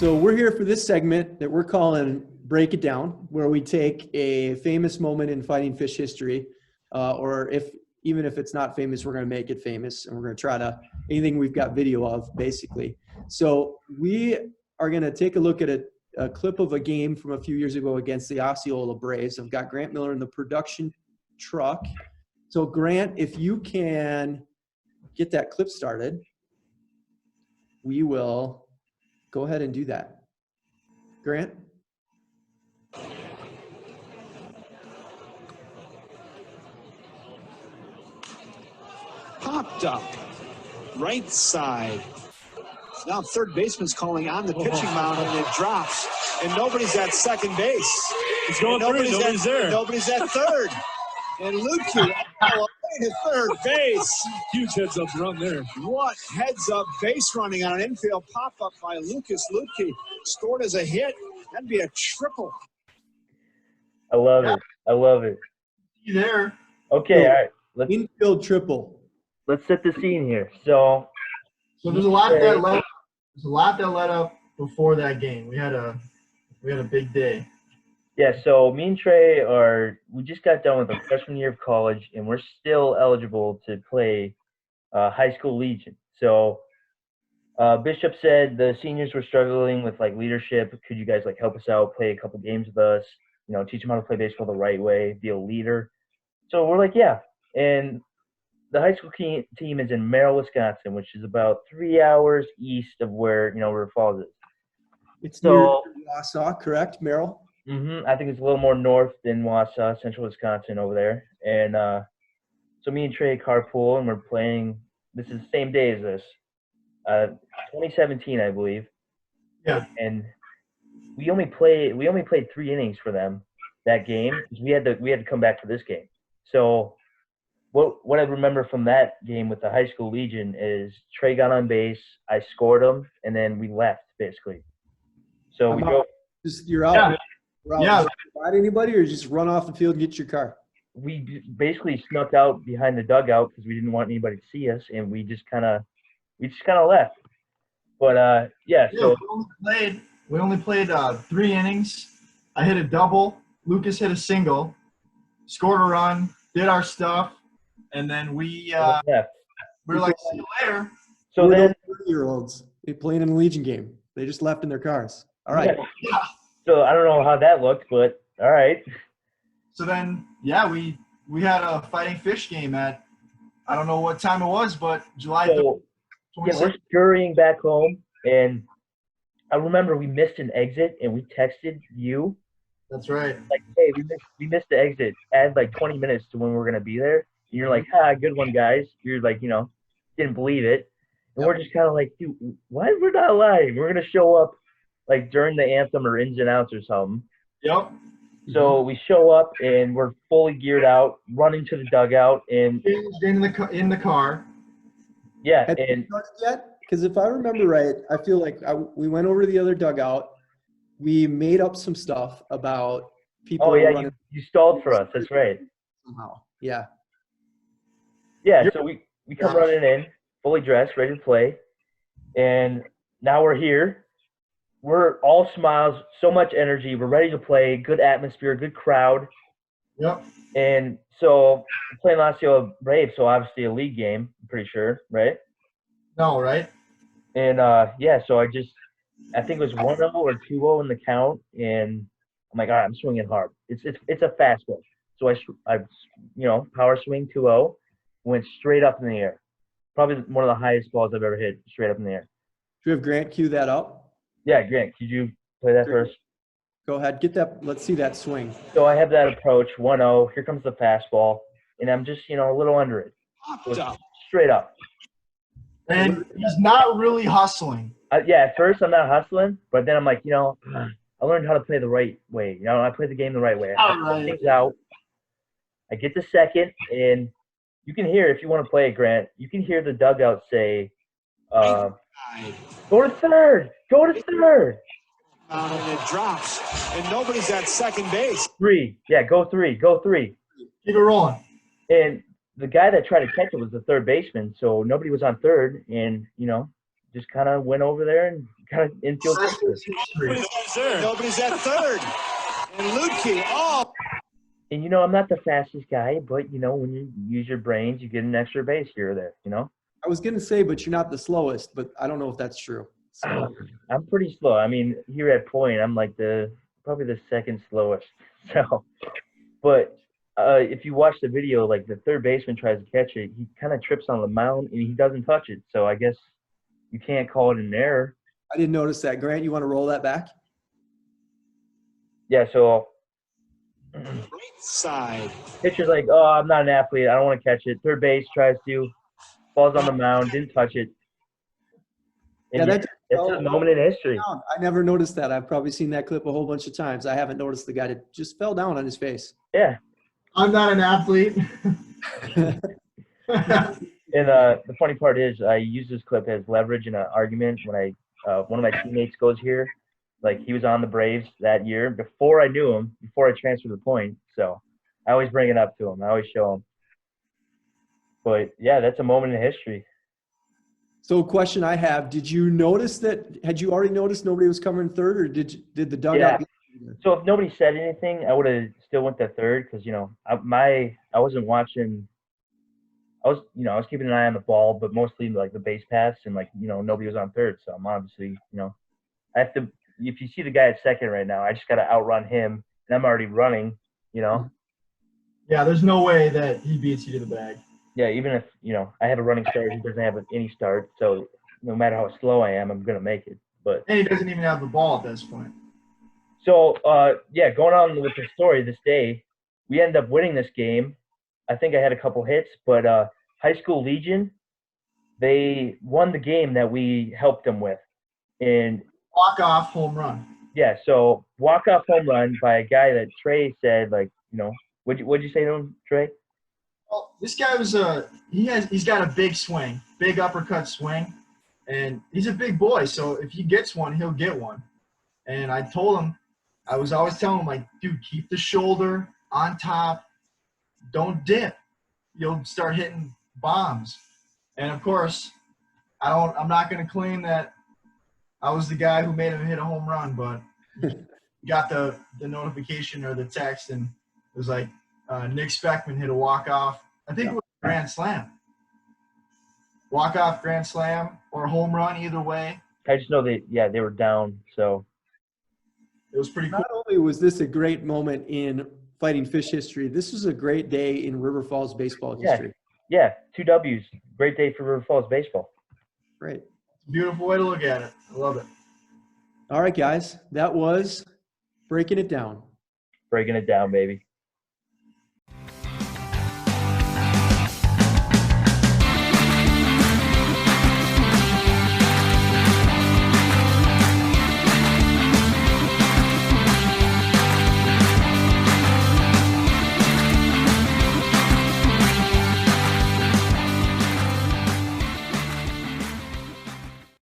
So we're here for this segment that we're calling Break It Down, where we take a famous moment in fighting fish history, or even if it's not famous, we're going to make it famous, and we're going to try to, anything we've got video of, basically. So we are going to take a look at a clip of a game from a few years ago against the Osceola Braves. I've got Grant Miller in the production truck. So Grant, if you can get that clip started, we will go ahead and do that. Grant? Popped up, right side. Now third baseman's calling on the pitching mound, and it drops. And nobody's at second base. It's going through, nobody's there. Nobody's at third. And Luedtke all the way to third base. Huge heads-up run there. What heads-up base running on an infield pop-up by Lucas Luedtke. Scored as a hit. That'd be a triple. I love it. I love it. You there? Okay, all right. Infield triple. Let's set the scene here. So there's a lot that led up before that game. We had a big day. Yeah, so me and Trey we just got done with our freshman year of college, and we're still eligible to play high school Legion. So Bishop said the seniors were struggling with leadership. Could you guys help us out, play a couple games with us, teach them how to play baseball the right way, be a leader? So we're like, yeah. And the high school team is in Merrill, Wisconsin, which is about 3 hours east of where River Falls is. It's near Wausau, correct, Merrill? Mm-hmm. I think it's a little more north than Wausau, central Wisconsin over there. And so me and Trey carpool, and we're playing. This is the same day as this, 2017, I believe. Yeah. And we only played 3 innings for them that game, because we had to come back for this game. So what I remember from that game with the high school Legion is Trey got on base, I scored him, and then we left basically. So we go. You're out. Yeah. Yeah. Fight anybody, or just run off the field and get your car? We basically snuck out behind the dugout because we didn't want anybody to see us, and we just kind of left. But yeah. So we only played 3 innings. I hit a double. Lucas hit a single. Scored a run. Did our stuff, and then we were like, see you later. So then 30-year-olds, they playing in a Legion game. They just left in their cars. All right. Yeah. So I don't know how that looked, but all right. So then, yeah, we had a fighting fish game at, I don't know what time it was, but July 26th. Yeah, we're scurrying back home, and I remember we missed an exit, and we texted you. That's right. Like, hey, we missed the exit. Add 20 minutes to when we were going to be there. And you're like, good one, guys. You're like, didn't believe it. And we're just kind of like, dude, what? We're not lying. We're going to show up during the anthem or ins and outs or something. Yep. So we show up, and we're fully geared out, running to the dugout, and in the car. Yeah. Have you started yet? Because if I remember right, I feel like we went over to the other dugout. We made up some stuff about people. Oh, yeah, you stalled for us. That's right. Somehow. Yeah. Yeah, so we come running in, fully dressed, ready to play. And now we're here. We're all smiles, so much energy. We're ready to play, good atmosphere, good crowd. Yep. And so we're playing Osceola Braves, so obviously a league game, I'm pretty sure, right? No, right? And, so I think it was 1-0 or 2-0 in the count, and I'm like, all right, I'm swinging hard. It's a fastball. So I power swing 2-0, went straight up in the air. Probably one of the highest balls I've ever hit, straight up in the air. Do we have Grant cue that up? Yeah, Grant, could you play that first? Go ahead. Get that. Let's see that swing. So I have that approach, 1-0. Here comes the fastball, and I'm just, a little under it. So straight up. And he's not really hustling. Yeah, at first I'm not hustling, but then I'm like, I learned how to play the right way. I play the game the right way. I put things out. I get to second, and you can hear, if you want to play it, Grant, you can hear the dugout say, go to third. Go to third. And it drops, and nobody's at second base. 3. Yeah, go 3. Go 3. Keep it rolling. And the guy that tried to catch it was the third baseman, so nobody was on third, and, just kind of went over there and got an infield pitcher. Nobody's there. Nobody's at third. And Luedtke, oh, And, you know, I'm not the fastest guy, but, you know, when you use your brains, you get an extra base here or there, you know? I was going to say, but you're not the slowest, but I don't know if that's true. So, I'm pretty slow. I mean, here at point, I'm like probably the second slowest. So, but if you watch the video, like the third baseman tries to catch it, he kind of trips on the mound and he doesn't touch it. So I guess you can't call it an error. I didn't notice that. Grant, you want to roll that back? Yeah. So right side. pitcher's like, oh, I'm not an athlete. I don't want to catch it. Third base tries to, falls on the mound, didn't touch it. And Yeah, that's a moment in history. I never noticed that. I've probably seen that clip a whole bunch of times. I haven't noticed the guy that just fell down on his face. Yeah. I'm not an athlete. And the funny part is I use this clip as leverage in an argument when one of my teammates goes here. Like, he was on the Braves that year before I knew him, before I transferred to Point. So I always bring it up to him. I always show him. But, yeah, that's a moment in history. So, question I have: did you notice that? Had you already noticed nobody was covering third, or did the dugout? Yeah. So if nobody said anything, I would have still went to third because, you know, I wasn't watching. I was keeping an eye on the ball, but mostly like the base paths, and, like, you know, nobody was on third. So I'm obviously, you know, I have to. If you see the guy at second right now, I just got to outrun him, and I'm already running, you know. Yeah, there's no way that he beats you to the bag. Yeah, even if, you know, I have a running start, he doesn't have any start. So no matter how slow I am, I'm gonna make it. But And he doesn't even have the ball at this point. so yeah, going on with the story this day, we ended up winning this game. I think I had a couple hits, but High School Legion, they won the game that we helped them with. And Walk-off home run. yeah, so walk-off home run by a guy that Trey said, like, you know, what'd you say to him, Trey? Well, this guy was he's got a big swing, big uppercut swing, and he's a big boy. So if he gets one, he'll get one. And I told him, I was always telling him, like, dude, keep the shoulder on top, don't dip. You'll start hitting bombs. And of course, I'm not going to claim that I was the guy who made him hit a home run, but got the notification or the text, and it was like Nick Speckman hit a walk-off. I think it was a grand slam. Walk-off grand slam or a home run, either way. I just know they were down, so. It was pretty cool. Not only was this a great moment in Fighting Fish history, this was a great day in River Falls baseball history. Yeah, 2 W's. Great day for River Falls baseball. Great. Beautiful way to look at it. I love it. All right, guys, that was Breaking It Down. Breaking it down, baby.